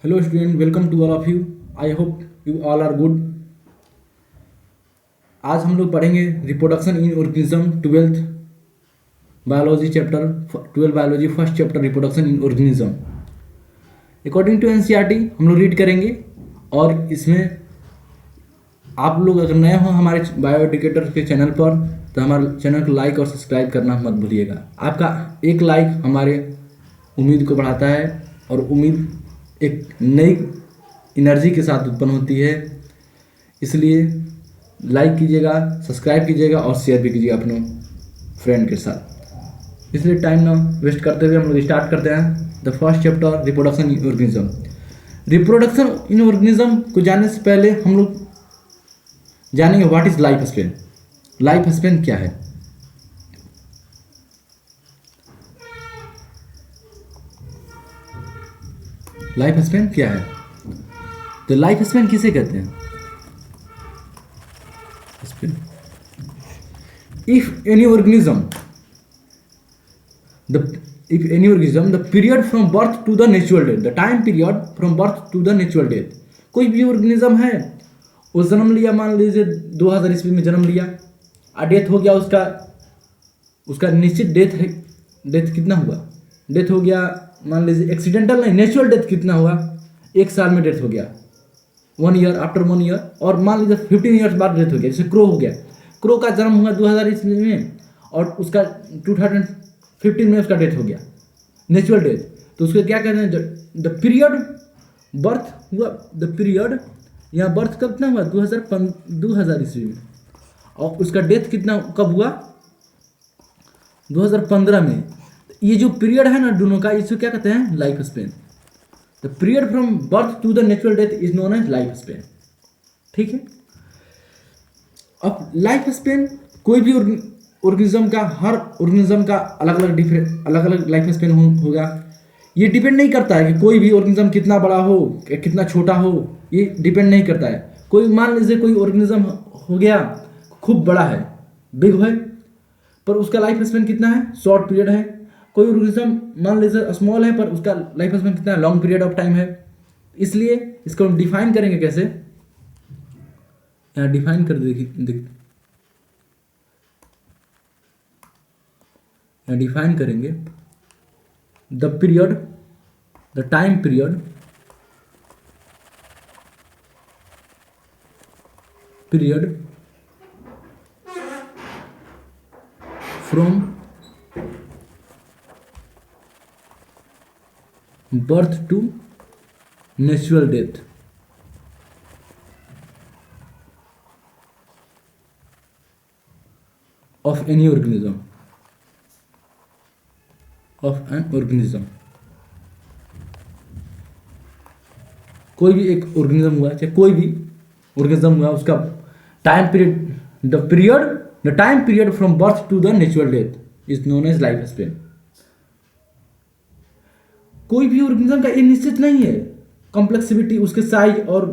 Hello student, welcome to all of you. I hope you all are good. आज हम लोग पढ़ेंगे reproduction in organism twelfth biology chapter 12 biology first chapter reproduction in organism according to NCERT हम लोग read करेंगे। और इसमें आप लोग अगर नए हो हमारे बायो एजुकेटर के चैनल पर तो हमारे चैनल को लाइक और सब्सक्राइब करना मत भूलिएगा। आपका एक लाइक हमारे उम्मीद को बढ़ाता है और उम्मीद एक नई एनर्जी के साथ उत्पन्न होती है। इसलिए लाइक कीजिएगा, सब्सक्राइब कीजिएगा और शेयर भी कीजिएगा अपने फ्रेंड के साथ। इसलिए टाइम ना वेस्ट करते हुए हम लोग स्टार्ट करते हैं the first chapter reproduction in organism. Reproduction in organism को जानने से पहले हम लोग जानेंगे what is life span. Life span क्या है? लाइफ स्पेन क्या है? तो लाइफ स्पेन किसे कहते हैं? If any organism, the period from birth to the natural death, the time period from birth to the natural death, कोई भी ऑर्गेनिज्म है वो जन्म लिया, मान लीजिए 2000 ईस्वी में जन्म लिया और डेथ हो गया उसका, उसका निश्चित डेथ है। डेथ कितना हुआ? डेथ हो गया मान लीजिए एक्सीडेंटल नहीं, नेचुरल डेथ कितना हुआ? 1 साल में डेथ हो गया, 1 ईयर, आफ्टर 1 ईयर। और मान लीजिए 15 ईयर्स बाद डेथ हो गया। जैसे क्रो हो गया, क्रो का जन्म हुआ 2000 ईस्वी में और उसका 2015 में उसका डेथ हो गया, नेचुरल डेथ। तो उसको क्या कहते हैं? द पीरियड बर्थ हुआ, द पीरियड यहाँ बर्थ कब कितना हुआ? 2000 ईस्वी में। और उसका डेथ कितना कब हुआ? 2015 में। ये जो पीरियड है ना दोनों का, इसको क्या कहते हैं? Life span. The period from birth to the natural death is known as life span. ठीक है। अब लाइफ स्पेन कोई भी ऑर्गेनिज्म का, हर ऑर्गेनिज्म का अलग अलग लाइफ स्पेन होगा। ये डिपेंड नहीं करता है कि कोई भी ऑर्गेनिज्म कितना बड़ा हो कितना छोटा हो, ये डिपेंड नहीं करता है। कोई मान लीजिए कोई ऑर्गेनिज्म हो गया खूब बड़ा है, बिग है, पर उसका लाइफ स्पेन कितना है? शॉर्ट पीरियड है। कोई ऑर्गेनिज्म मान लीजिए स्मॉल है पर उसका लाइफ स्पेन कितना है? लॉन्ग पीरियड ऑफ टाइम है। इसलिए इसको हम डिफाइन करेंगे कैसे? यहाँ डिफाइन कर देखिए, यहाँ डिफाइन करेंगे the period, the time period, period from birth to natural death of any organism, of an organism। कोई भी एक ऑर्गेनिज्म हुआ, चाहे कोई भी ऑर्गेनिज्म हुआ, उसका time period, the time period from birth to the natural death is known as life span. कोई भी ऑर्गेनिज्म का ये निश्चित नहीं है। कॉम्प्लेक्सिविटी, उसके साइज और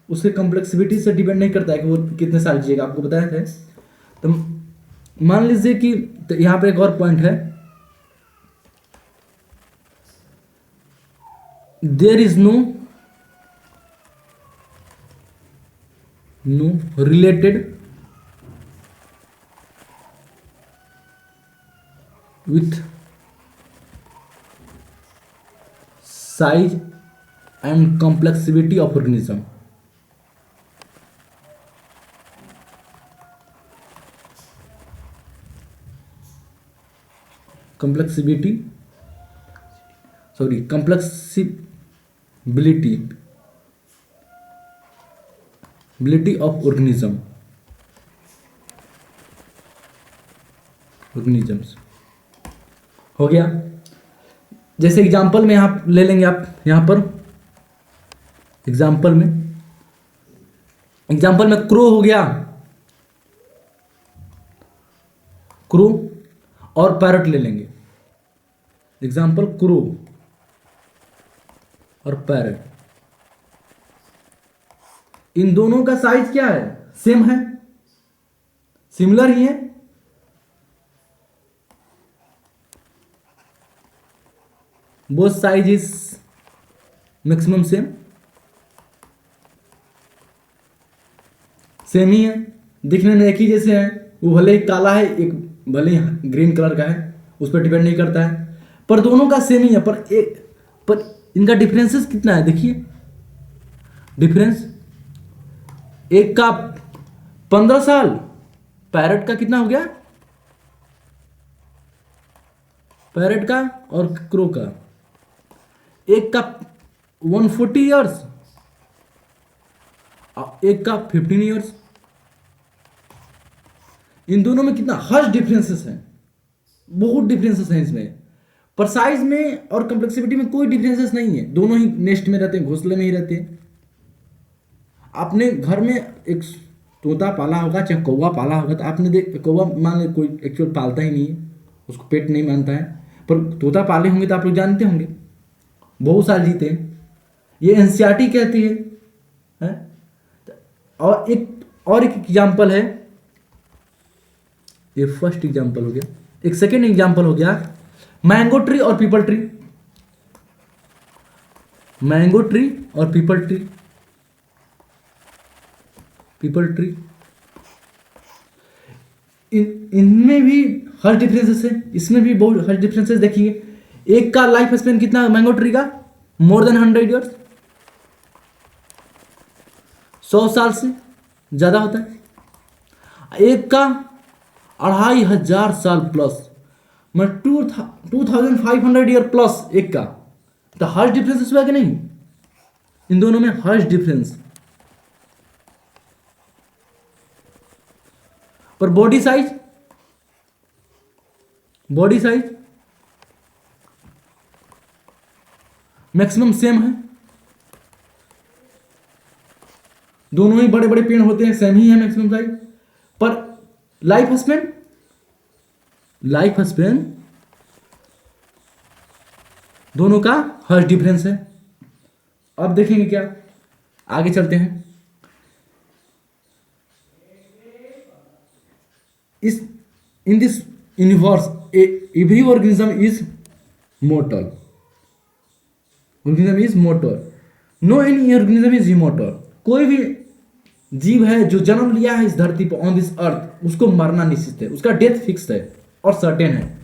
उसके कॉम्प्लेक्सिविटी से डिपेंड नहीं करता है कि वो कितने साल जिएगा। आपको बताया था। तो मान लीजिए कि तो यहां पर एक और पॉइंट है, there is no related with size and complexity of organism. Complexity of organisms हो गया। जैसे एग्जांपल में आप ले लेंगे, आप यहां पर एग्जांपल में क्रो हो गया, क्रो और पैरट ले लेंगे। एग्जाम्पल क्रो और पैरट, इन दोनों का साइज क्या है? सेम है, सिमिलर ही है। both size is maximum same। Same ही है, दिखने में एक ही जैसे हैं। वो भले ही काला है, एक भले ही ग्रीन कलर का है, उस पर डिपेंड नहीं करता है, पर दोनों का सेम ही है। पर इनका डिफरेंसेस कितना है, देखिए डिफरेंस। एक का 15 साल, पैरट का कितना हो गया, पैरट का और क्रो का। एक का 140 ईयर्स, एक का 15 ईयर्स। इन दोनों में कितना हर्ष डिफरेंसेस है, बहुत डिफरेंसेस हैं इसमें। पर साइज में और कॉम्प्लेक्सिटी में कोई डिफरेंसेस नहीं है, दोनों ही नेस्ट में रहते हैं, घोंसले में ही रहते हैं। आपने घर में एक तोता पाला होगा, चाहे कौवा पाला होगा, तो आपने कौवा मान ली कोई एक्चुअल पालता ही नहीं है, उसको पेट नहीं मानता है, पर तोता पाले होंगे तो आप लोग जानते होंगे, बहुत साल जीते हैं। ये एनसीईआरटी कहती है? और एक एग्जाम्पल है, ये फर्स्ट एग्जाम्पल हो गया। एक सेकेंड एग्जाम्पल हो गया मैंगो ट्री और पीपल ट्री। मैंगो ट्री और पीपल ट्री, पीपल ट्री, इनमें भी हर डिफरेंसेस है, इसमें भी बहुत हर डिफरेंसेस। देखिए एक का लाइफ स्पेन कितना, मैंगो ट्री का मोर देन 100 ईयर्स, 100 साल से ज्यादा होता है। एक का 2500 साल प्लस, मतलब 2500 ईयर प्लस एक का। तो हर्ष डिफरेंस हुआ कि नहीं, इन दोनों में हर्ष डिफरेंस। पर बॉडी साइज मैक्सिमम सेम है, दोनों ही बड़े बड़े पेड़ होते हैं, सेम ही है मैक्सिमम साइज। पर लाइफ स्पेन दोनों का हर्ष डिफरेंस है। अब देखेंगे क्या, आगे चलते हैं। In this universe every organism is mortal, no any organism is immortal. कोई भी जीव है जो जन्म लिया है इस धरती पर, ऑन दिस अर्थ, उसको मरना निश्चित है, उसका डेथ फिक्स है और सर्टेन है।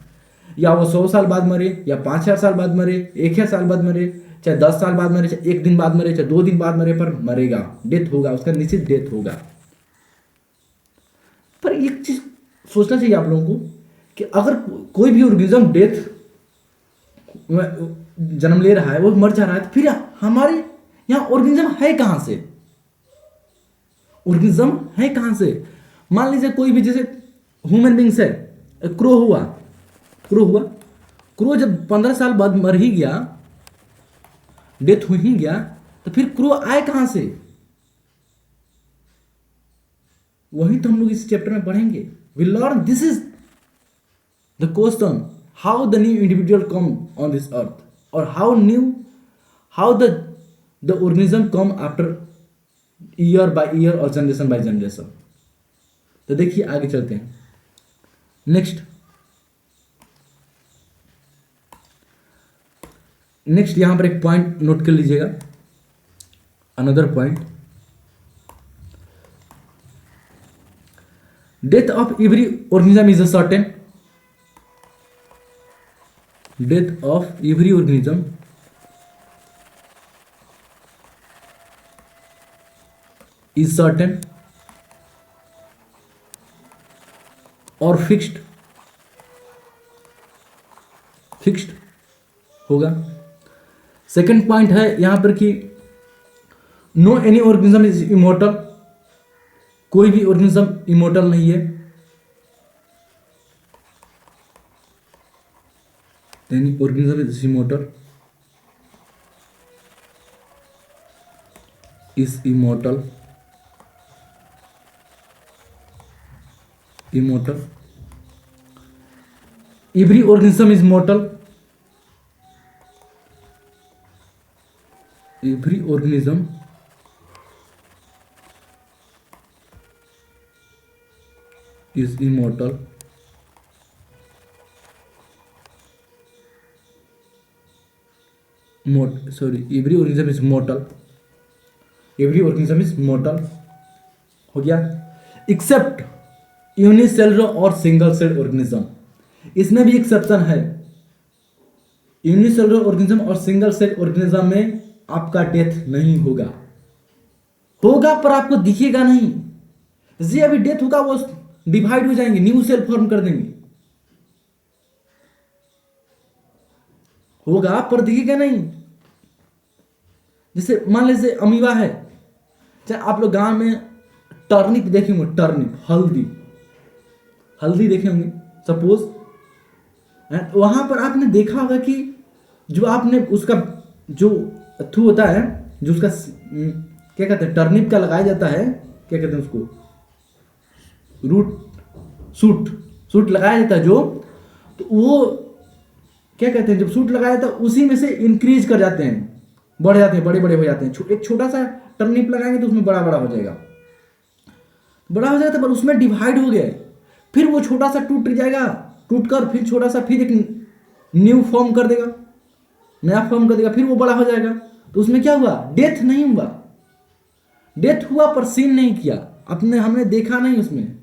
या वो 100 साल बाद मरे, या 5000 साल बाद मरे, 1000 साल बाद मरे, चाहे 10 साल बाद मरे, चाहे 1 दिन बाद मरे, चाहे 2 दिन बाद मरे, पर मरेगा, डेथ होगा, उसका निश्चित डेथ होगा। पर एक चीज सोचना चाहिए आप लोगों को कि अगर कोई भी ऑर्गेनिज्म डेथ जन्म ले रहा है, वो मर जा रहा है, तो फिर हमारे यहां ऑर्गेनिज्म है कहां से, ऑर्गेनिज्म है कहां से। मान लीजिए कोई भी, जैसे ह्यूमन बींग्स है, क्रो जब 15 साल बाद मर ही गया, डेथ हो ही गया, तो फिर क्रो आए कहां से, वही तो हम लोग इस चैप्टर में पढ़ेंगे। We learn, this is the question, how the new individual come on this earth, और how the organism come after year by year और जनरेशन बाय जनरेशन। तो देखिए आगे चलते हैं। नेक्स्ट यहां पर एक पॉइंट नोट कर लीजिएगा, another point, death of every organism is certain, death of every organism is certain और फिक्स्ड होगा। सेकंड पॉइंट है यहां पर कि no any organism is immortal, कोई भी ऑर्गेनिज्म इमोर्टल नहीं है। Any organism is immortal, immortal, every organism is mortal, every organism is immortal, every organism is mortal, every organism is mortal हो गया। एक्सेप्ट यूनिसेलुलर और सिंगल सेल ऑर्गेनिज्म। इसमें भी exception है। यूनिसेलुलर ऑर्गेनिज्म और single cell organism में आपका death नहीं होगा, होगा पर आपको दिखेगा नहीं। जैसे अभी डेथ होगा वो डिवाइड हो जाएंगे, न्यू सेल फॉर्म कर देंगे, होगा पर दिखेगा नहीं। जैसे मान लीजिए अमीबा है, चाहे आप लोग गांव में टर्निप देखे होंगे, टर्निप हल्दी, हल्दी देखे होंगे सपोज, वहां पर आपने देखा होगा कि जो आपने उसका जो थू होता है, जो उसका क्या कहते हैं, टर्निप का लगाया जाता है, क्या कहते हैं उसको, रूट, सूट, सूट लगाया जाता है जो, तो वो क्या कहते हैं, जब सूट लगाया जाता है उसी में से इंक्रीज कर जाते हैं, बढ़ जाते हैं, बड़े बड़े हो जाते हैं। एक छोटा सा टर्निप लगाएंगे तो उसमें बड़ा बड़ा हो जाएगा, बड़ा हो जाएगा, पर उसमें डिवाइड हो गया, फिर वो छोटा सा टूट जाएगा, टूट कर फिर छोटा सा फिर एक न्यू फॉर्म कर देगा, नया फॉर्म कर देगा, फिर वो बड़ा हो जाएगा। तो उसमें क्या हुआ, डेथ नहीं हुआ, डेथ हुआ पर सीन नहीं किया, अपने हमने देखा नहीं उसमें।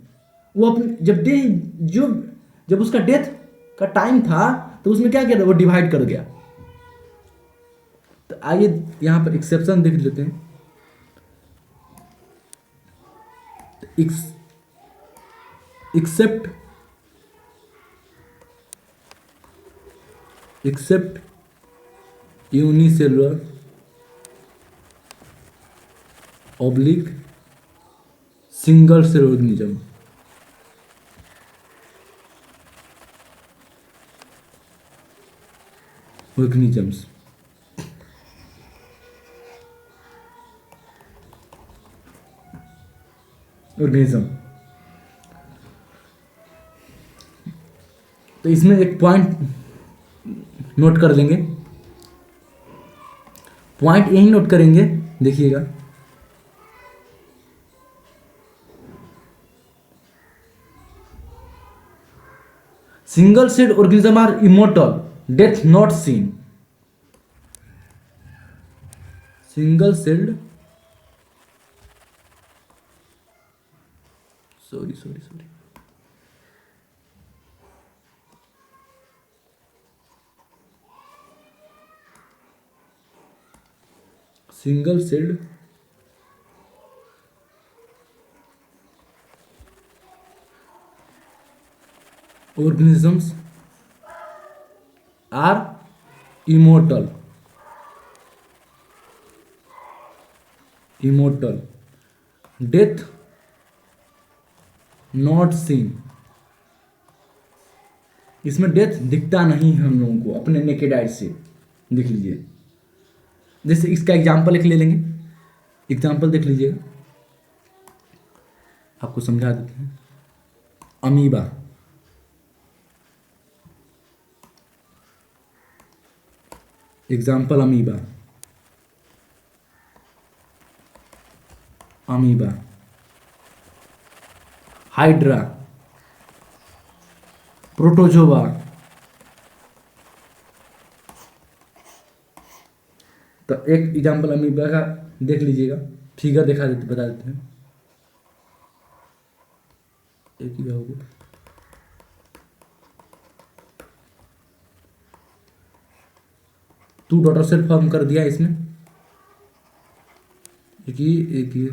वो अपने जब उसका डेथ का टाइम था तो उसमें क्या किया, वो डिवाइड कर गया। तो आइए यहां पर एक्सेप्शन देख लेते हैं। Except unicellular oblique single cell organism. Organisms organism. तो इसमें एक पॉइंट नोट कर लेंगे, पॉइंट यही नोट करेंगे, देखिएगा। Single cell organism are immortal, death not seen. Single celled, sorry, single celled organisms are immortal, death not seen। इसमें death दिखता नहीं है हम लोगों को अपने नेकेड आई से, देख लीजिए। जैसे इसका एग्जाम्पल एक ले लेंगे, एग्जाम्पल देख लीजिएगा, आपको समझा देते हैं। Amoeba, example amoeba, hydra, protozoa, तो एक एग्जाम्पल अमीबा का देख लीजिएगा, फिगर दिखा देते, बता देते हैं। एक ही होगा, टू डॉटर सेल फॉर्म कर दिया इसमें, एक ही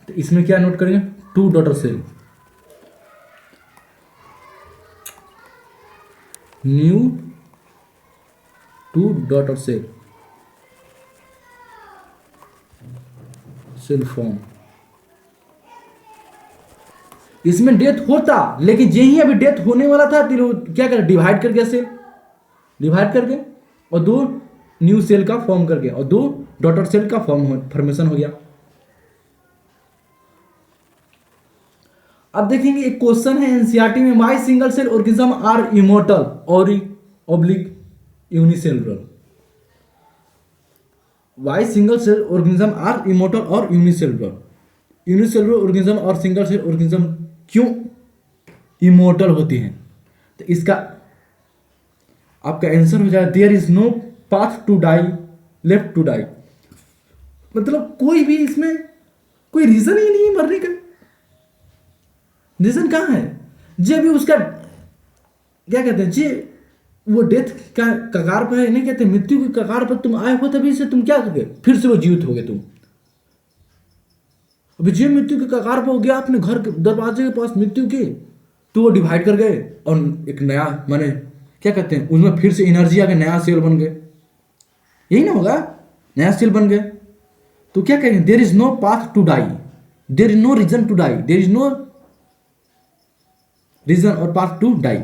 तो इसमें क्या नोट करेंगे, two daughter cell, new two daughter cell form. इसमें डेथ होता, लेकिन यही अभी डेथ होने वाला था, तो क्या कर डिवाइड कर गया सेल, डिवाइड करके और दो न्यू सेल का फॉर्म कर गया और दो डॉटर सेल का फॉर्मेशन हो गया। अब देखेंगे एक क्वेश्चन है एनसीईआरटी में, why single cell organism are immortal और oblique unicellular. Why single cell organism are immortal और यूनिसेलुलर। यूनिसेलुलर ऑर्गेनिज्म और सिंगल सेल ऑर्गेनिज्म क्यों इमोर्टल होती हैं, तो इसका आपका आंसर हो जाएगा there is no path to die, left to die. मतलब कोई भी इसमें कोई रीजन ही नहीं है मरने का। रीजन कहाँ है? जे भी उसका क्या कहते हैं, जे वो डेथ का कगार पर है, नहीं कहते मृत्यु के कगार पर तुम आए हो, तभी से तुम क्या करोगे, फिर से वो जीवित हो गए तुम। अभी जे मृत्यु के कगार पर हो गया, अपने घर के दरवाजे के पास मृत्यु के, तो वो डिवाइड कर गए और एक नया माने क्या कहते हैं उसमें फिर से एनर्जी आ गई, नया सेल बन गए। यही ना होगा, नया सेल बन गए। तो क्या कहेंगे, there is no path to die, there is no reason to die, there is no reason और पाथ टू डाई।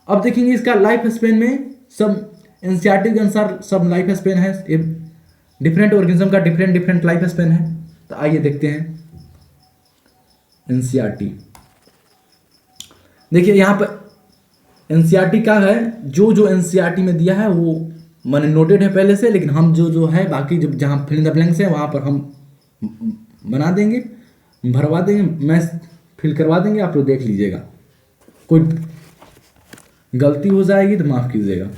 अब देखेंगे इसका लाइफ स्पेन में, सब एनसीईआरटी के अनुसार सब लाइफ स्पेन है, डिफरेंट ऑर्गेनिज्म का डिफरेंट डिफरेंट लाइफ स्पेन है। तो आइए देखते हैं एनसीईआरटी। देखिए यहाँ पर एनसीईआरटी का है, जो जो एनसीईआरटी में दिया है वो मैंने नोटेड है पहले से, लेकिन हम जो जो है बाकी जब जहाँ फिल इन द ब्लैंक्स है वहाँ पर हम बना देंगे, भरवा देंगे, मैं फिल करवा देंगे, आप लोग देख लीजिएगा। कोई गलती हो जाएगी तो माफ़ कीजिएगा।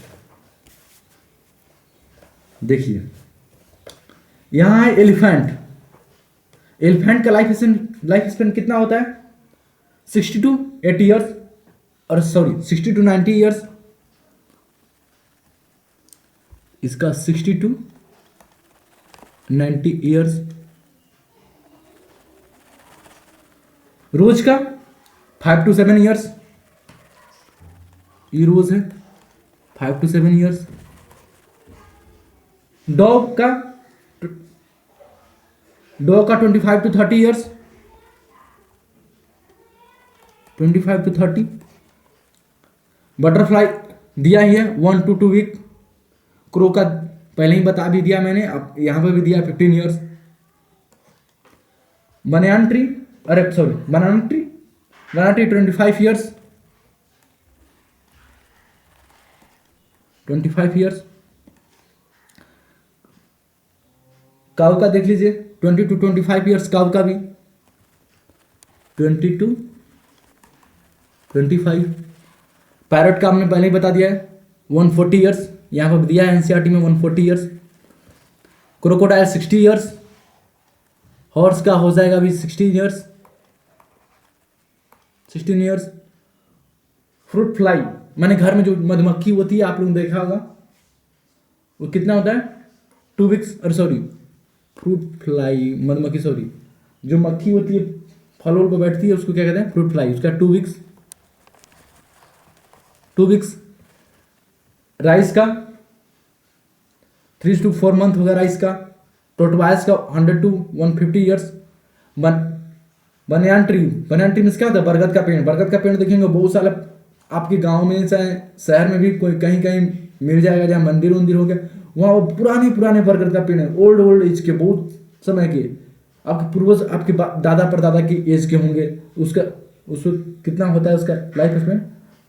देखिए यहाँ है एलिफेंट। एलिफेंट का लाइफ स्पेन कितना होता है? 60 to 80 ईयर्स, और सॉरी 60 to 90 ईयर्स। इसका 60 to 90 ईयर्स। रोज का 5 to 7 ईयर्स, ये रोज है 5 to 7 ईयर्स। डॉग का 25 to 30 ईयर्स, 25 to 30। बटरफ्लाई दिया ही है 1 to 2 वीक। क्रो का पहले ही बता भी दिया मैंने, अब यहां पर भी दिया 15 ईयर्स। बनाना ट्री, अरे sorry banana tree 25 years, 25 years. Cow का देख लीजिए 20 to 25 ईयर्स, काऊ का भी 20 to 25। पैरट का हमने पहले ही बता दिया है 140 ईयर्स, यहाँ पर दिया है एनसीईआरटी में 140 ईयर्स। Crocodile 60 years. हॉर्स का हो जाएगा अभी 16 ईयर्स, 16 ईयर्स। फ्रूट फ्लाई मैंने घर में जो मधुमक्खी होती है आप लोगों ने देखा होगा, वो कितना होता है 2 वीक्स, अरे सॉरी फ्रूट फ्लाई मधुमक्खी सॉरी, जो मक्खी होती है फलों पर बैठती है उसको क्या कहते हैं, फ्रूट फ्लाई, उसका 2 वीक्स, 2 वीक्स। राइस का 3 to 4 मंथ होगा राइस का। टोटवाइस का 100 to 150 ईयर्स। बनाना ट्री में क्या होता है, बरगद का पेड़। बरगद का पेड़ देखेंगे बहुत सारे आपके गांव में चाहे शहर में भी कोई कहीं कहीं मिल जाएगा, जहाँ मंदिर वंदिर हो गया वहाँ वो पुराने पुराने बरगद का पेड़ है, ओल्ड एज के, बहुत समय के, आपके पूर्वज आपके दादा परदादा की एज के होंगे। उसको कितना होता है उसका life span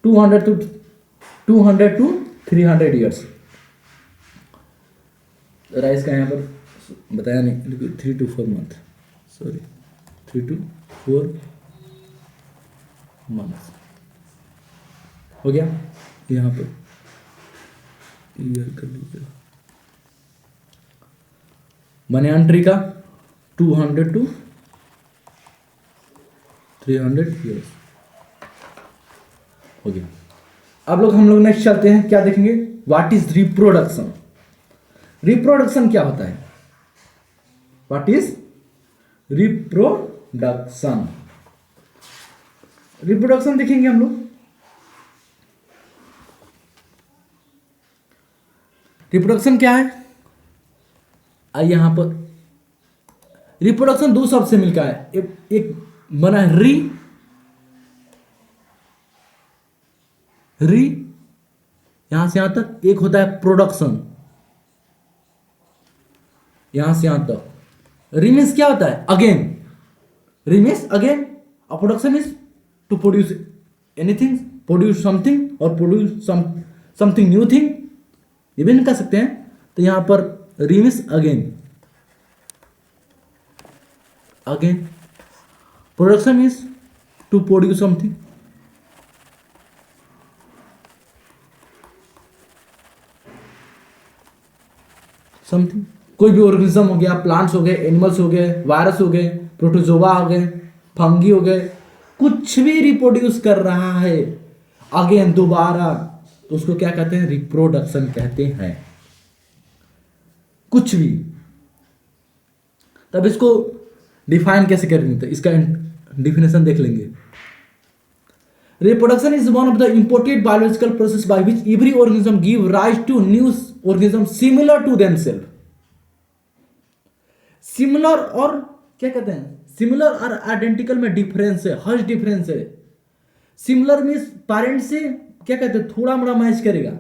200 to 300 years. Rice का यहाँ पर बताया नहीं, 3 to 4 month, sorry 3 to 4 month हो गया। यहाँ पर ईयर कर लीजिए। बनाना ट्री का 200 to 300 ईयर्स हो गया। अब हम लोग नेक्स्ट चलते हैं, क्या देखेंगे, व्हाट इज रिप्रोडक्शन। रिप्रोडक्शन क्या होता है, व्हाट इज रिप्रोडक्शन। रिप्रोडक्शन देखेंगे हम लोग। रिप्रोडक्शन क्या है, आइए यहां पर रिप्रोडक्शन दो शब्द से मिलकर है, एक बना है री यहां से यहां तक, एक होता है प्रोडक्शन यहां से यहां तक। री मीन्स क्या होता है, अगेन, री मीन्स अगेन, और production is to produce anything, produce something और प्रोड्यूस समथिंग न्यू थिंग, ये भी नहीं कह सकते हैं। तो यहां पर re means again, production is to produce something. Something, कोई भी ऑर्गेनिज्म हो गया, प्लांट्स हो गए, एनिमल्स हो गए, वायरस हो गए, प्रोटोजोआ हो गए, फंगी हो गए, कुछ भी रिप्रोड्यूस कर रहा है अगेन दोबारा, तो उसको क्या कहते हैं? रिप्रोडक्शन कहते हैं। कुछ भी। तब इसको डिफाइन कैसे करेंगे? तो इसका डिफिनेशन देख लेंगे। Reproduction is one of the important biological process by which every organism give rise to new organism similar to themself. Similar और क्या कहते हैं? सिमिलर और आइडेंटिकल में डिफरेंस है, हज डिफरेंस है। सिमिलर मीन्स पेरेंट से क्या कहते हैं? थोड़ा मोड़ा मैच करेगा।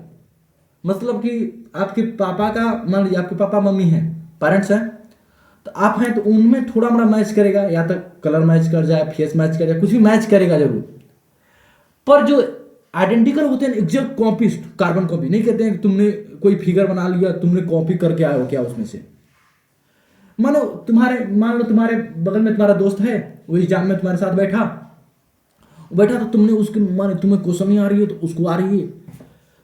मतलब कि आपके पापा का, मान लीजिए आपके पापा मम्मी हैं, पेरेंट्स हैं, तो आप हैं, तो उनमें थोड़ा मोड़ा मैच करेगा, या तो कलर मैच कर जाए, फेस मैच कर जाए, कुछ भी मैच करेगा जरूर। पर जो आइडेंटिकल होते हैं, एग्जैक्ट कॉपीस्ट, कार्बन कॉपी नहीं कहते हैं कि तुमने कोई फिगर बना लिया, तुमने कॉपी करके आए हो क्या उसमें से। मान लो तुम्हारे बगल में तुम्हारा दोस्त है, वो एग्जाम में तुम्हारे साथ बैठा, तो तुमने उसके मान तुम्हें क्वेश्चन नहीं आ रही है तो उसको आ रही है,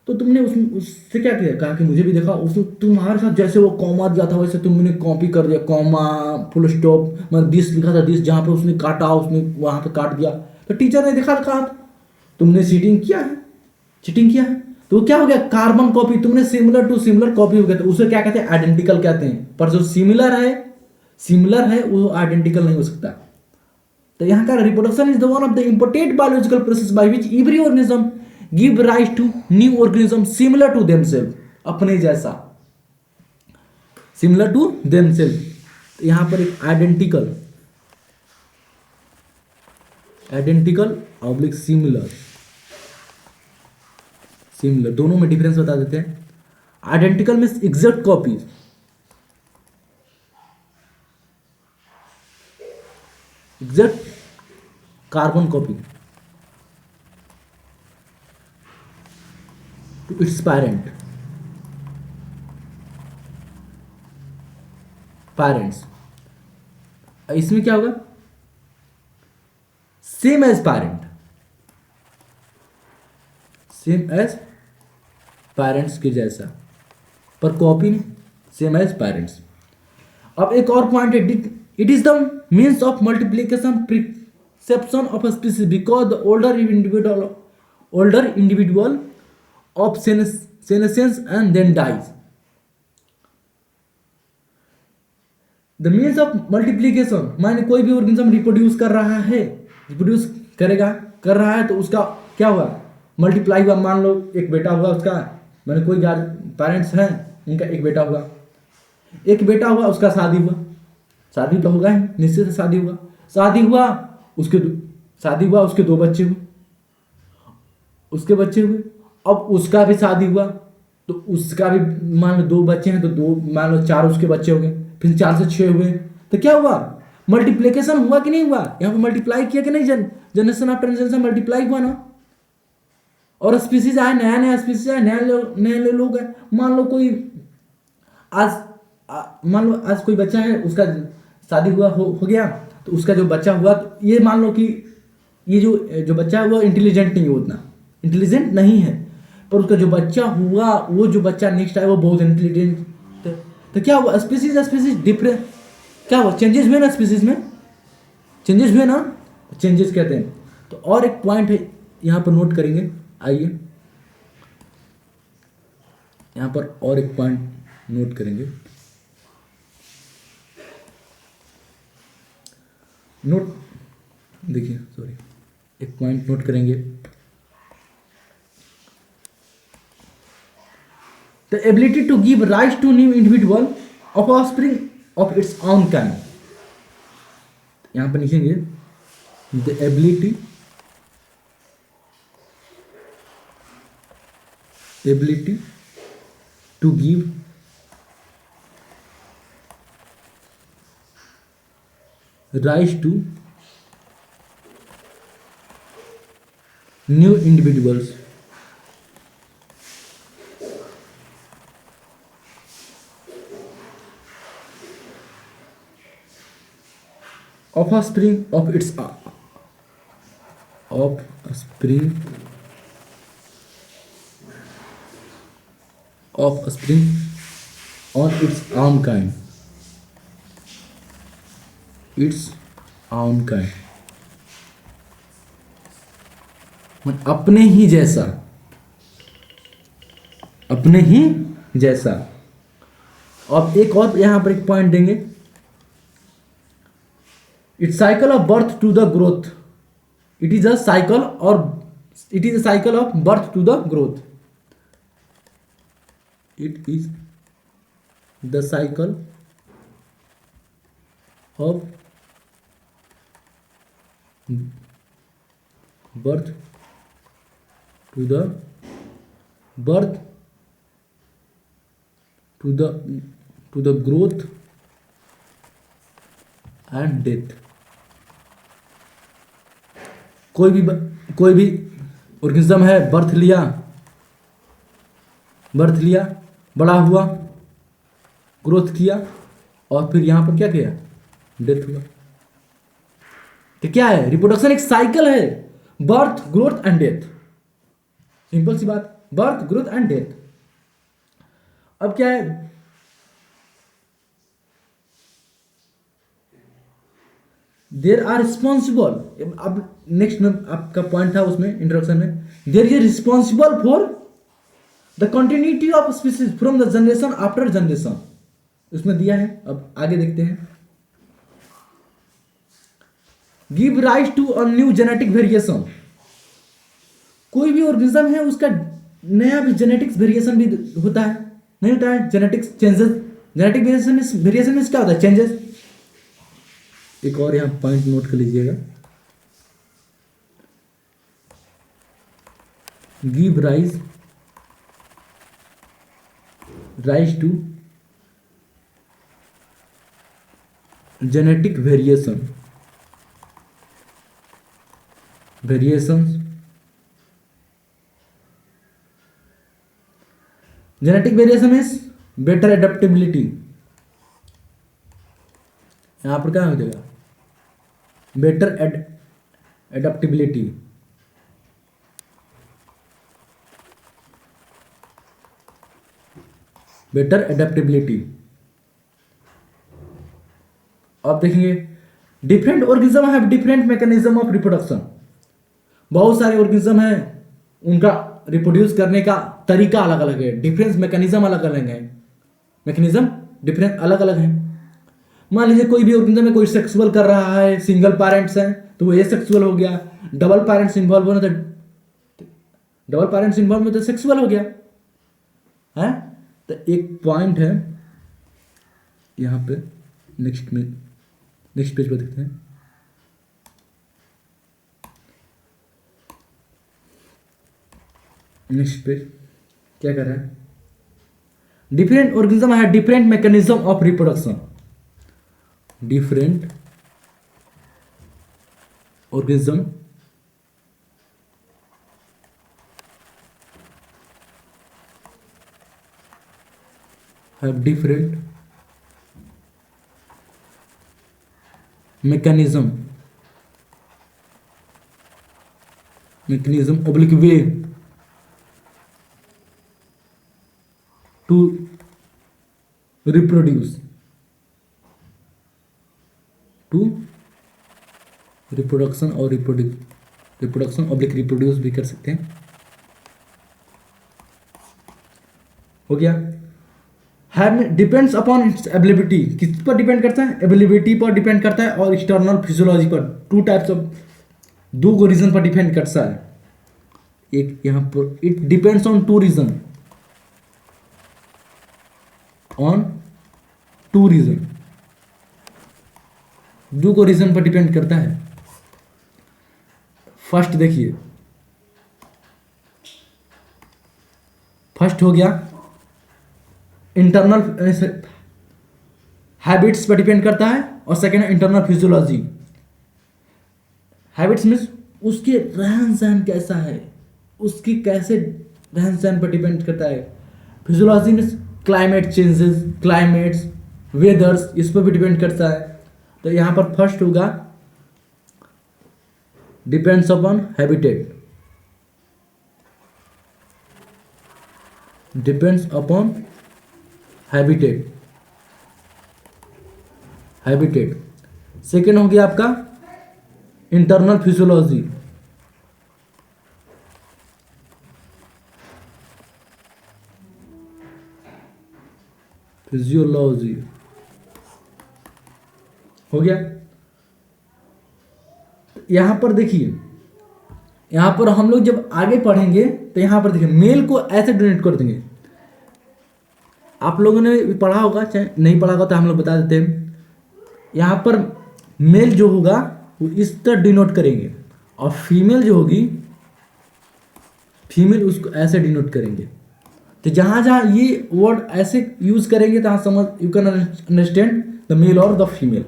तो तुमने उससे क्या किया? कहा कि मुझे भी देखा, उसने तुम्हारे साथ जैसे वो कॉमा दिया था वैसे तुमने कॉपी कर दिया, कॉमा फुल स्टॉप, मतलब दिस लिखा था, दिस जहाँ पे उसने काटा उसने वहाँ पे काट दिया, तो टीचर ने देखा, कहा तुमने चीटिंग किया है। तो क्या हो गया? Carbon copy. तुमने सिमिलर टू सिमिलर कॉपी हो गया, तो उसे क्या कहते हैं? आइडेंटिकल कहते हैं। पर जो सिमिलर है वो आइडेंटिकल नहीं हो सकता। तो यहाँ का reproduction is the one of the important biological process by which every organism give rise to new organism similar to themself, अपने जैसा, सिमिलर टू देमसेल्फ। यहाँ पर एक आइडेंटिकल ऑब्लिक सिमिलर दोनों में डिफरेंस बता देते हैं। Identical means exact copies, exact carbon copy to its parents. इसमें क्या होगा? सेम एज पेरेंट्स के जैसा, पर कॉपी सेम एज पेरेंट्स। अब एक और पॉइंट है, it is the means of multiplication perception of a species because the older individual of senescence and then dies. The means of multiplication माने कोई भी ऑर्गेनिज्म रिप्रोड्यूस कर रहा है, कर रहा है, तो उसका क्या हुआ? मल्टीप्लाई हुआ। मान लो एक बेटा हुआ उसका, मैंने कोई पेरेंट्स हैं, उनका एक बेटा हुआ, उसका शादी तो होगा ही, निश्चित से शादी हुआ, उसके दो बच्चे हुए, अब उसका भी शादी हुआ, तो उसका भी मान लो दो बच्चे हैं, तो दो मान लो चार उसके बच्चे हो गए, फिर 4 से 6 हुए, तो क्या हुआ? मल्टीप्लिकेशन हुआ कि नहीं हुआ? यहाँ पे मल्टीप्लाई किया कि नहीं? जनरेशन आफ्टर जनरेशन मल्टीप्लाई हुआ ना। और स्पीसीज आए, नया स्पीसीज आए, नए लोग हैं। मान लो आज कोई बच्चा है, उसका शादी हुआ हो गया, तो उसका जो बच्चा हुआ, तो ये मान लो कि ये जो बच्चा है वो इंटेलिजेंट नहीं है, उतना इंटेलिजेंट नहीं है, पर उसका जो बच्चा हुआ, वो जो बच्चा नेक्स्ट आया वो बहुत इंटेलिजेंट। तो क्या हुआ? स्पीसीज डिफरेंट, क्या हुआ? चेंजेस हुए ना, स्पीसीज में चेंजेस हुए ना, चेंजेस कहते हैं। तो और एक पॉइंट है यहाँ पर नोट करेंगे, आइए यहाँ पर और एक पॉइंट नोट करेंगे। एक पॉइंट नोट करेंगे। The ability to give rise to new individual of offspring of its own kind. यहाँ पर लिखेंगे the ability to give rise to new individuals of offspring of its on it's own kind, it's own kind, अपने ही जैसा, अपने ही जैसा। अब एक और यहां पर एक पॉइंट देंगे, it's cycle of birth to the growth, it is a cycle और it is a cycle of birth to the growth, it is the cycle of birth to the birth to the growth and death. कोई भी organism है, birth लिया, बड़ा हुआ, growth किया, और फिर यहां पर क्या किया, डेथ हुआ। तो क्या है, रिप्रोडक्शन एक साइकिल है, birth growth and death, simple सी बात, बर्थ ग्रोथ एंड डेथ। अब क्या है, देर आर रिस्पॉन्सिबल, अब नेक्स्ट में आपका पॉइंट था उसमें इंट्रोडक्शन में, there is responsible for the continuity of species from the generation after generation, उसमें दिया है। अब आगे देखते हैं, give rise to a new genetic variation, कोई भी ऑर्गेनिज्म है उसका नया भी जेनेटिक्स वेरिएशन भी होता है, नहीं होता है, जेनेटिक्स चेंजेस, जेनेटिक वेरिएशन में क्या होता है, चेंजेस। एक और यहां पॉइंट नोट कर लीजिएगा, give rise to genetic variations, genetic variation is better adaptability, यहां पर क्या हो जाएगा, बेटर एडेप्टेबिलिटी, बेटर एडेप्टेबिलिटी। अब देखेंगे, different organism have different mechanism of reproduction, बहुत सारे ऑर्गेनिज्म हैं, उनका रिप्रोड्यूस करने का तरीका अलग अलग है, डिफरेंस मैकेनिज्म अलग अलग है, मैकेनिज्म डिफरेंट अलग अलग है। मान लीजिए कोई भी ऑर्गेनिज्म में कोई सेक्सुअल कर रहा है, सिंगल पेरेंट्स हैं तो वो ये सेक्सुअल हो गया, डबल पेरेंट्स इन्वॉल्व होने तो डबल पेरेंट्स इन्वॉल्व में तो सेक्सुअल हो गया है। तो एक पॉइंट है यहां पे, नेक्स्ट पेज पर देखते हैं, नेक्स्ट पेज क्या कर रहा है, डिफरेंट ऑर्गेनिज्म है different mechanism of reproduction, different organism have different mechanism oblique way to reproduce, to reproduction और रिप्रोडक्शन ऑब्लिक रिप्रोड्यूस भी कर सकते हैं। हो गया, डिपेंड्स अपॉन इट्स एबिलिटी, किस पर डिपेंड करता है, एबिलिटी पर डिपेंड करता है और एक्सटर्नल फिजियोलॉजी पर, टू टाइप्स ऑफ, दो रीजन पर डिपेंड करता है। एक यहां पर it depends on two reason, दो को रीजन पर डिपेंड करता है। फर्स्ट देखिए, फर्स्ट हो गया इंटरनल हैबिट्स पर डिपेंड करता है, और सेकेंड है इंटरनल फिजियोलॉजी। हैबिट्स मीन्स उसके रहन सहन कैसा है, उसकी कैसे रहन सहन पर डिपेंड करता है। Physiology means climate changes, climates, वेदर्स, इस पर भी डिपेंड करता है। तो यहां पर फर्स्ट होगा depends upon habitat, depends upon habitat, habitat. Second हो गया आपका इंटरनल फिजियोलॉजी, फिजियोलॉजी हो गया। यहां पर देखिए, यहां पर हम लोग जब आगे पढ़ेंगे तो यहां पर देखिए मेल को ऐसे डोनेट कर देंगे। आप लोगों ने पढ़ा होगा, चाहे नहीं पढ़ा होगा तो हम लोग बता देते हैं। यहां पर मेल जो होगा वो इस तरह डिनोट करेंगे, और फीमेल जो होगी, फीमेल उसको ऐसे डिनोट करेंगे। तो जहां जहां ये वर्ड ऐसे यूज करेंगे तो समझ, you can understand the male और द फीमेल।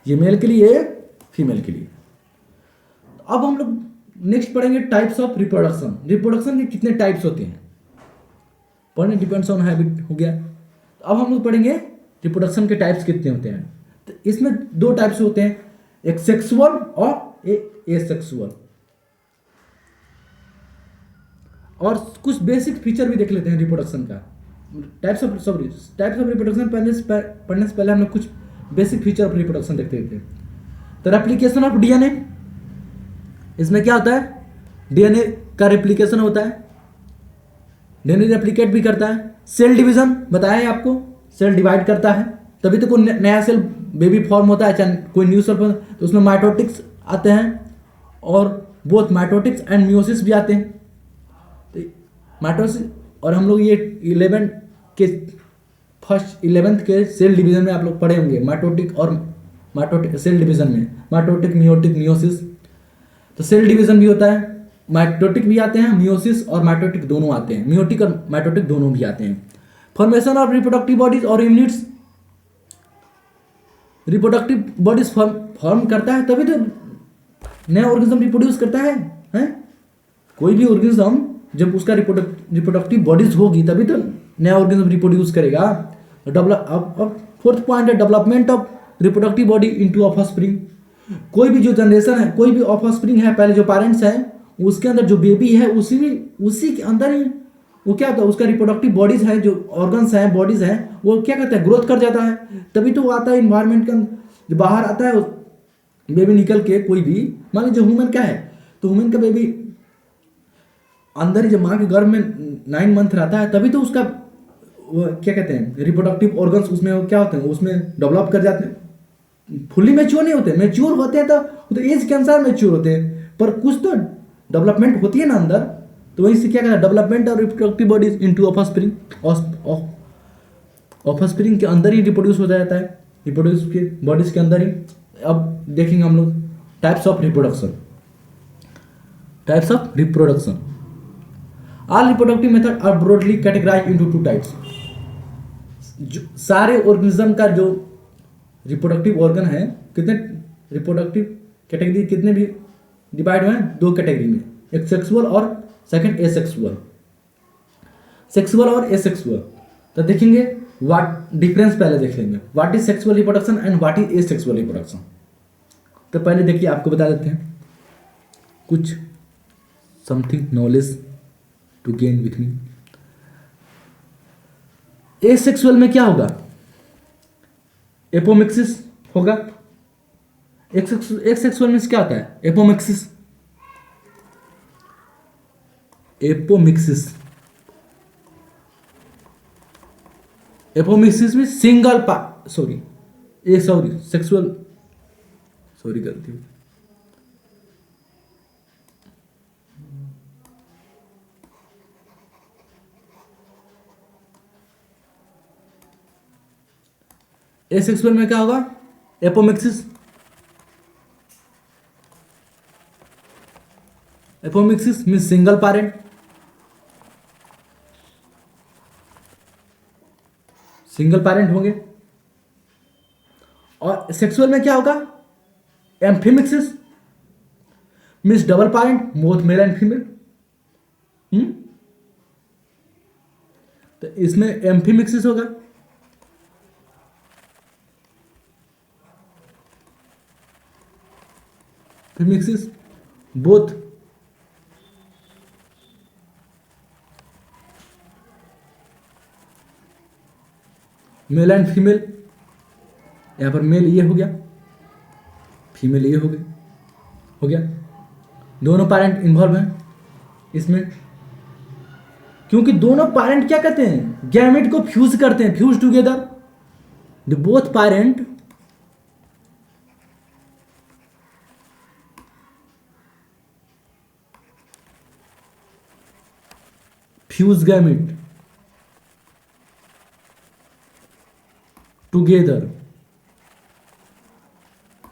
ये मेल के लिए, फीमेल के लिए। अब हम लोग नेक्स्ट पढ़ेंगे टाइप्स ऑफ रिप्रोडक्शन। रिप्रोडक्शन के कितने टाइप्स होते हैं पढ़ने, डिपेंड्स ऑन हैबिट हो गया। अब हम लोग पढ़ेंगे रिप्रोडक्शन के टाइप्स कितने होते हैं। तो इसमें दो टाइप्स होते हैं, एक सेक्सुअल और एक एसेक्सुअल। और कुछ बेसिक फीचर भी देख लेते हैं रिप्रोडक्शन का। टाइप्स ऑफ रिप्रोडक्शन पढ़ने से पहले हम लोग कुछ बेसिक फीचर ऑफ रिप्रोडक्शन देखते हैं। तो रेप्लिकेशन ऑफ डीएनए, इसमें क्या होता है, डीएनए का रेप्लिकेशन होता है, डीएनए रेप्लिकेट भी करता है। सेल डिवीजन बताया है आपको, सेल डिवाइड करता है, तभी तो कोई नया सेल बेबी फॉर्म होता है, चाहे कोई न्यू सेल, तो उसमें माइटोटिक्स आते हैं, और बोथ माइटोटिक्स एंड मियोसिस भी आते हैं। तो माइटोसिस, और हम लोग ये 11th के सेल डिवीजन में आप लोग पढ़े होंगे, माइटोटिक और माइटोटिक सेल डिवीजन में माइटोटिक, मियोटिक, मियोसिस। तो सेल डिवीजन भी होता है, माइटोटिक भी आते हैं, मियोसिस और माइटोटिक दोनों आते हैं, मियोटिक और माइटोटिक दोनों भी आते हैं। फॉर्मेशन ऑफ रिप्रोडक्टिव बॉडीज और यूनिट्स, रिप्रोडक्टिव बॉडीज फॉर्म करता है तभी तो नया ऑर्गेनिज्म रिप्रोड्यूस करता है, हैं? कोई भी ऑर्गेनिज्म जब उसका रिप्रोडक्टिव बॉडीज होगी तभी तो नया ऑर्गेनिज्म रिप्रोड्यूस करेगा। अब फोर्थ पॉइंट है development of reproductive body into offspring. कोई भी जो जनरेशन है, कोई भी ऑफस्प्रिंग है, पहले जो पेरेंट्स हैं उसके अंदर जो बेबी है उसी के अंदर ही वो क्या होता है, उसका रिप्रोडक्टिव बॉडीज है, जो ऑर्गन्स हैं, बॉडीज हैं, वो क्या करता है, ग्रोथ कर जाता है। तभी तो वो आता है इन्वायरमेंट के अंदर, जो बाहर आता है बेबी निकल के। कोई भी मान लीजिए ह्यूमन क्या है, तो ह्यूमन का बेबी अंदर ही जब माँ के गर्भ में 9 मंथ रहता है, तभी तो उसका वो क्या कहते हैं, रिप्रोडक्टिव ऑर्गन्स उसमें क्या होते हैं, उसमें डेवलप कर जाते हैं। फुल्ली मैच्योर नहीं होते, मैच्योर होते हैं तो एज के अनुसार मैच्योर होते हैं, पर कुछ तो डेवलपमेंट होती है ना अंदर। तो वही से क्या कहता है, development of reproductive bodies into offspring. Offspring के अंदर ही रिप्रोड्यूस हो जाता है, रिप्रोड्यूस के बॉडीज के अंदर ही। अब देखेंगे हम लोग types of reproduction. Types of reproduction, all reproductive method are broadly categorize into 2 types. सारे ऑर्गेनिज्म का जो रिप्रोडक्टिव ऑर्गन है, कितने रिप्रोडक्टिव कैटेगरी, कितने भी डिवाइड हुए हैं 2 कैटेगरी में, एक सेक्सुअल और सेकंड एसेक्सुअल। सेक्सुअल और एसेक्सुअल, तो देखेंगे व्हाट डिफरेंस, पहले देख लेंगे what is sexual reproduction and what is asexual reproduction. तो पहले देखिए आपको बता देते हैं कुछ something knowledge to gain with me. Asexual में क्या होगा, एपोमिक्सिस होगा। एक सेक्सुअल में क्या होता है, एपोमिक्सिस। एपोमिक्सिस, एपोमिक्सिस में सिंगल सेक्सुअल, सॉरी गलती, एसेक्सुअल में क्या होगा, apomixis. Apomixis mean single parent, single parent होंगे। और सेक्सुअल में क्या होगा, amphimixis means double parent, both male and female. तो इसमें एम्फीमिक्सिस होगा। Amphimixis both male and female, यहाँ पर मेल ये हो गया, फीमेल ये हो गया, दोनों पेरेंट इन्वॉल्व हैं इसमें, क्योंकि दोनों पेरेंट क्या कहते हैं, गैमेट को फ्यूज करते हैं, fuse together the both parent fuse gamete together,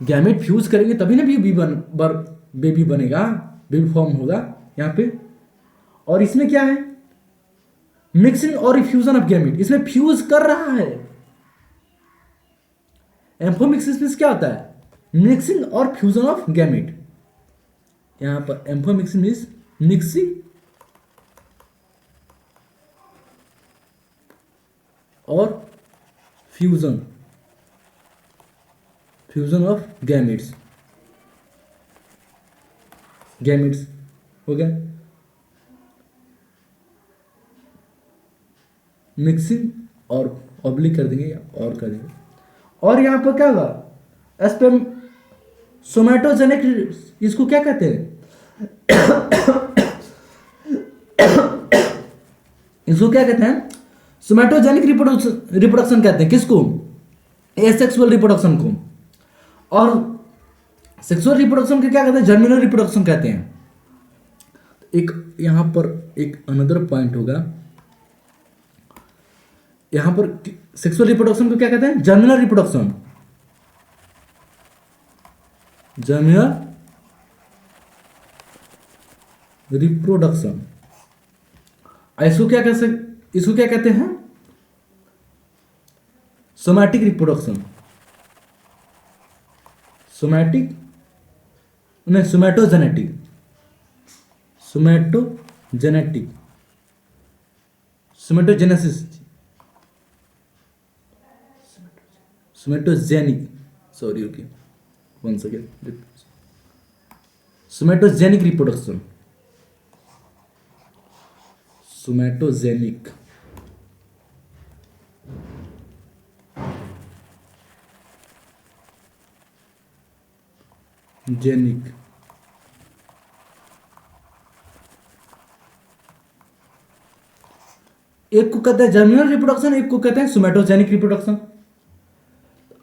gamete fuse करेंगे तभी ना बेबी बनेगा, बेबी फॉर्म होगा यहाँ पे। और इसमें क्या है, मिक्सिंग और फ्यूजन ऑफ गैमेट, इसमें फ्यूज कर रहा है। एम्फोमिक्सिस में क्या होता है, मिक्सिंग और फ्यूजन ऑफ गैमेट, यहाँ पर एम्फोमिक्सिस मीन्स मिक्सिंग और फ्यूजन ऑफ गैमेट्स हो गया, मिक्सिंग और ऑब्लिक कर देंगे और कर देंगे। और यहां पर क्या होगा, एस्पेम सोमैटोजेनिक, इसको क्या कहते हैं इसको क्या कहते हैं, सोमैटोजेनिक रिप्रोडक्शन कहते हैं किसको, एसेक्सुअल रिप्रोडक्शन को। और सेक्सुअल रिप्रोडक्शन के क्या कहते हैं, जर्मिनल रिप्रोडक्शन कहते हैं। एक यहां पर एक अनदर पॉइंट होगा, यहां पर सेक्सुअल रिप्रोडक्शन को क्या कहते हैं, जर्मिनल रिप्रोडक्शन, जर्मिनल रिप्रोडक्शन। इसको क्या कहते हैं, somatic reproduction, somatogenetic, somatogenesis, somatogenic, sorry okay one second, somatogenic reproduction, somatogenic, genic, एक को कहते हैं जर्मिनल रिप्रोडक्शन, एक को कहते हैं सोमैटोजेनिक रिप्रोडक्शन।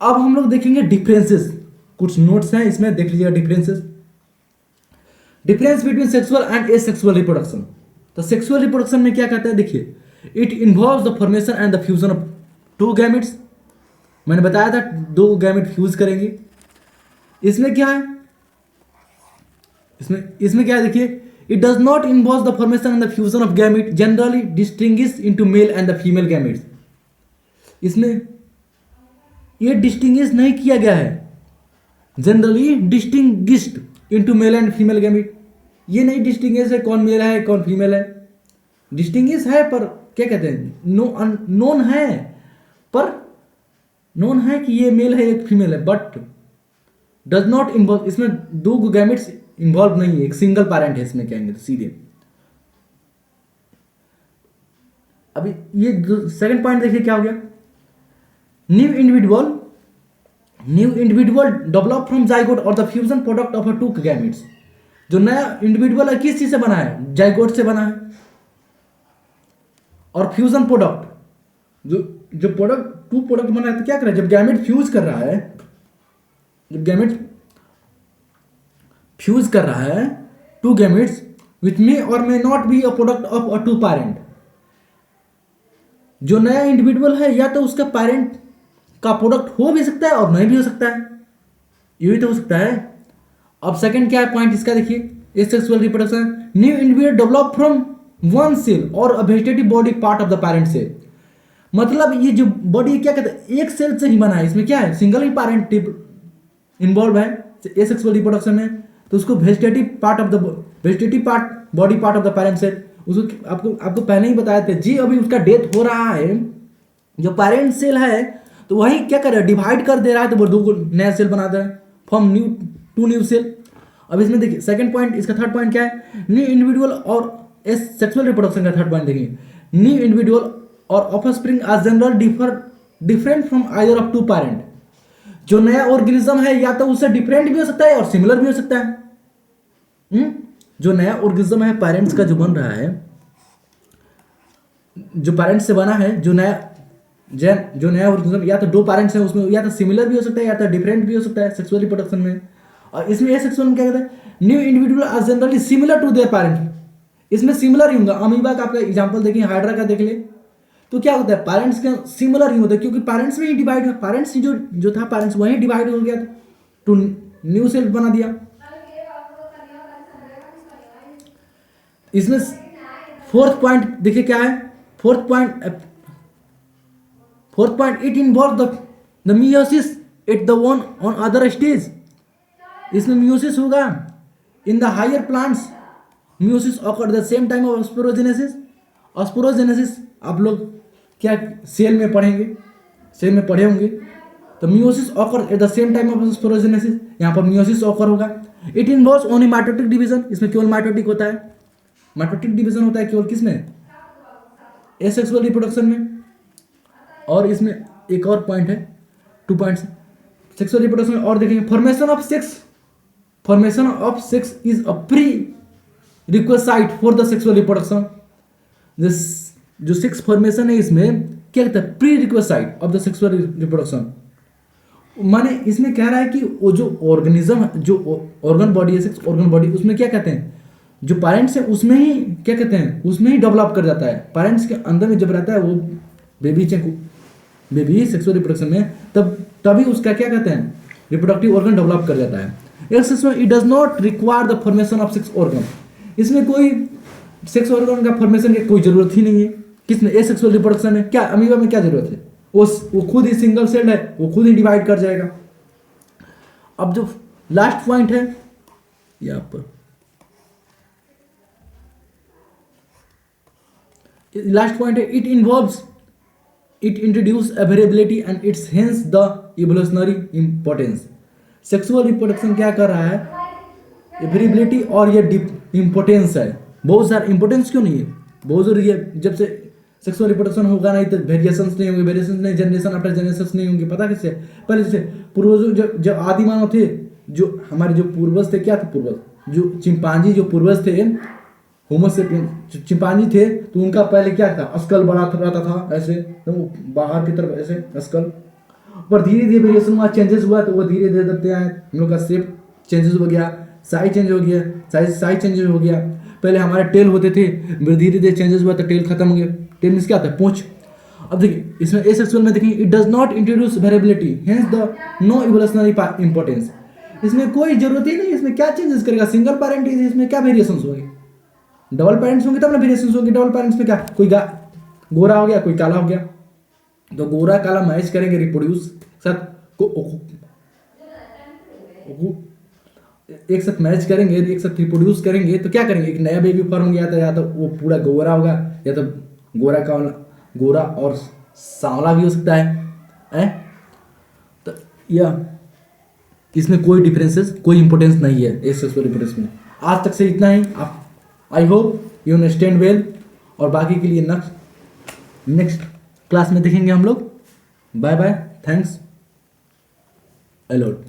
अब हम लोग देखेंगे डिफरेंसेस, कुछ नोट्स हैं इसमें, देख लीजिएगा differences. Difference between sexual and asexual reproduction. तो सेक्सुअल रिप्रोडक्शन में क्या कहता है, देखिए, it involves the formation and the fusion of two gametes, मैंने बताया था दो गैमेट फ्यूज करेंगे। इसमें क्या है, इसमें क्या है, देखिए, it does not involve the formation and the fusion of gamete, generally distinguish into male and the female gametes. इसमें ये डिस्टिंग्विश नहीं किया गया है, generally distinguished into male and female gamete, ये नहीं डिस्टिंग्विश है कौन मेल है कौन फीमेल है, डिस्टिंग्विश है पर क्या कहते हैं, नोन है, पर नोन है कि ये मेल है एक फीमेल है, बट डज नॉट इन्वॉल्व, इसमें दो गैमेट्स इन्वॉल्व नहीं है, एक सिंगल पेरेंट है इसमें, कहेंगे तो सीधे। अभी ये सेकंड पॉइंट देखिए क्या हो गया, new individual develop from zygote और the fusion product of two gametes. जो नया इंडिविजुअल है किस चीज से बना है, जाइगोट से बना है। और फ्यूजन प्रोडक्ट, जो प्रोडक्ट टू प्रोडक्ट बना है, तो क्या कर रहा है, जब गैमेट फ्यूज कर रहा है, जब गैमेट फ्यूज कर रहा है टू गैमेट्स विच मे और may not be a product of a two parent. जो नया इंडिविजुअल है या तो उसका पेरेंट का प्रोडक्ट हो भी सकता है और नहीं भी हो सकता है, ये भी तो हो सकता है। अब सेकंड क्या है पॉइंट इसका, देखिए, asexual reproduction, new individual develop from one cell और a vegetative body part of the parent cell. मतलब ये जो बॉडी क्या कहते हैं, एक सेल से ही बना है, इसमें क्या है, सिंगल ही पेरेंट इन्वॉल्व है एसेक्सुअल रिप्रोडक्शन में, तो उसको vegetative part body part of the parent cell, उसको आपको पहले ही बताया था जी। अभी उसका डेथ हो रहा है, जो पेरेंट सेल है तो वही क्या कर रहा है, डिवाइड कर दे रहा है, तो वो दो नया सेल बना दे रहा है, फॉर्म टू न्यू सेल। अब इसमें देखिए सेकंड पॉइंट, इसका थर्ड पॉइंट क्या है, न्यू इंडिविजुअल और सेक्सुअल रिप्रोडक्शन का थर्ड पॉइंट देखिए, न्यू इंडिविजुअल और offspring are general different from either of two parent. जो नया ऑर्गेनिज्म है या तो उससे डिफरेंट भी हो सकता है और सिमिलर भी हो सकता है। जो नया ऑर्गेनिज्म है पेरेंट्स का जो बन रहा है, जो पेरेंट्स से बना है, जो नया ऑर्गेनिज्म या तो दो पेरेंट्स हैं उसमें, या तो सिमिलर भी हो सकता है या तो डिफरेंट भी हो सकता है सेक्सुअल रिप्रोडक्शन में। और इसमें एसेक्सुअल में क्या कहते हैं, new individual are generally similar to their parent. इसमें सिमिलर ही होगा। अमीबा का आपका एग्जांपल देखिए, हाइड्रा का देख ले, तो क्या होता है पेरेंट्स के सिमिलर ही होता है, क्योंकि पेरेंट्स में ही डिवाइड, पेरेंट्स जो था पेरेंट्स वहीं डिवाइड हो गया तो न्यू सेल्फ बना दिया। इसमें फोर्थ पॉइंट देखिए क्या है, fourth point it involve the meiosis at the one on other stage. इसमें मियोसिस होगा in the higher plants. Meiosis occur the same time of sporogenesis. Sporogenesis आप लोग क्या सेल में पढ़ेंगे, सेल में पढ़े होंगे। तो meiosis occur at the same time of sporogenesis, यहाँ पर मियोसिस ऑकर होगा। It involves only mitotic division. इसमें केवल माइटोटिक होता है, माइटोटिक डिवीजन होता है केवल किसमें, एसेक्सुअल रिप्रोडक्शन में। और इसमें एक और पॉइंट है, 2 पॉइंट्स सेक्सुअल रिप्रोडक्शन और देखेंगे। Formation of sex is a pre requisite for the sexual reproduction. जो सेक्स फॉर्मेशन है इसमें क्या कहता है, pre requisite of the sexual reproduction. माने इसमें कह रहा है कि वो जो ऑर्गेनिज्म, जो ऑर्गन बॉडी है, सेक्स ऑर्गन बॉडी, उसमें क्या कहते हैं, जो पेरेंट्स है उसमें ही क्या कहते हैं, उसमें ही डेवलप कर जाता है। पेरेंट्स के अंदर में जब रहता है वो बेबी सेक्सुअल रिप्रोडक्शन में, तभी उसका क्या कहते हैं, रिप्रोडक्टिव ऑर्गन डेवलप कर जाता है। It does not require the formation of sex organ. इसमें कोई सेक्स ऑर्गन का फॉर्मेशन की कोई जरूरत ही नहीं है। किसमें, एसेक्सुअल रिप्रोडक्शन में। क्या अमीबा में क्या जरूरत है, वो खुद ही सिंगल सेल है, वो खुद ही डिवाइड कर जाएगा। अब जो लास्ट पॉइंट है यहाँ पर, लास्ट पॉइंट है, it introduce a variability and it's hence the evolutionary importance. Sexual reproduction क्या कर रहा है, वेरिएबिलिटी और ये इंपॉर्टेंस है। बहुत सारा इंपॉर्टेंस क्यों नहीं है, बहुत जरूरी है। जब से सेक्सुअल रिप्रोडक्शन होगा नहीं तो वेरिएशंस नहीं होंगे, वेरिएशंस नहीं, जनरेशन आफ्टर जनरेशन नहीं होंगे। पता किससे, पहले जैसे पूर्वज जो आदि मानव थे, जो हमारे जो पूर्वज थे, क्या थे पूर्वज, जो चिंपांजी जो पूर्वज थे, होमोसेपियन चिंपांजी थे, तो उनका पहले क्या था, स्कल बड़ा रहता था ऐसे, तो बाहर की तरफ ऐसे स्कल, पर धीरे धीरे वेरिएशन हुआ, चेंजेस हुआ, तो वो धीरे धीरे धरते आए, हम लोग का शेप चेंजेस हो गया, साइज चेंज हो गया, साइज चेंजेस हो गया। पहले हमारे टेल होते थे, धीरे धीरे चेंजेस हुआ तो टेल खत्म हो गया। टेल मींस क्या होता है, पूंछ। अब देखिए इसमें एसेक्सुअल में देखेंगे, it does not introduce variability hence the no evolutionary importance. इसमें कोई जरूरत ही नहीं, इसमें क्या चेंजेस करेगा, सिंगल पेरेंट, इसमें क्या वेरिएशंस होंगे, डबल पेरेंट्स होंगे तब ना वेरिएशंस होंगे। डबल पेरेंट्स में क्या, कोई गोरा हो गया, कोई काला हो गया, तो गोरा काला मैच करेंगे रिप्रोड्यूस साथ एक साथ मैच करेंगे, एक साथ रिप्रोड्यूस करेंगे, तो क्या करेंगे, एक नया बेबी फॉर्म गया था, या तो वो पूरा गोरा होगा, या तो गोरा और सांवला भी हो सकता है। तो यह इसमें कोई डिफरेंसेस, कोई इंपॉर्टेंस नहीं है एसेक्सुअल रिप्रोडक्शन में। आज तक से इतना ही। आप I hope you understand well, और बाकी के लिए नेक्स्ट क्लास में देखेंगे हम लोग। Bye bye, thanks allot.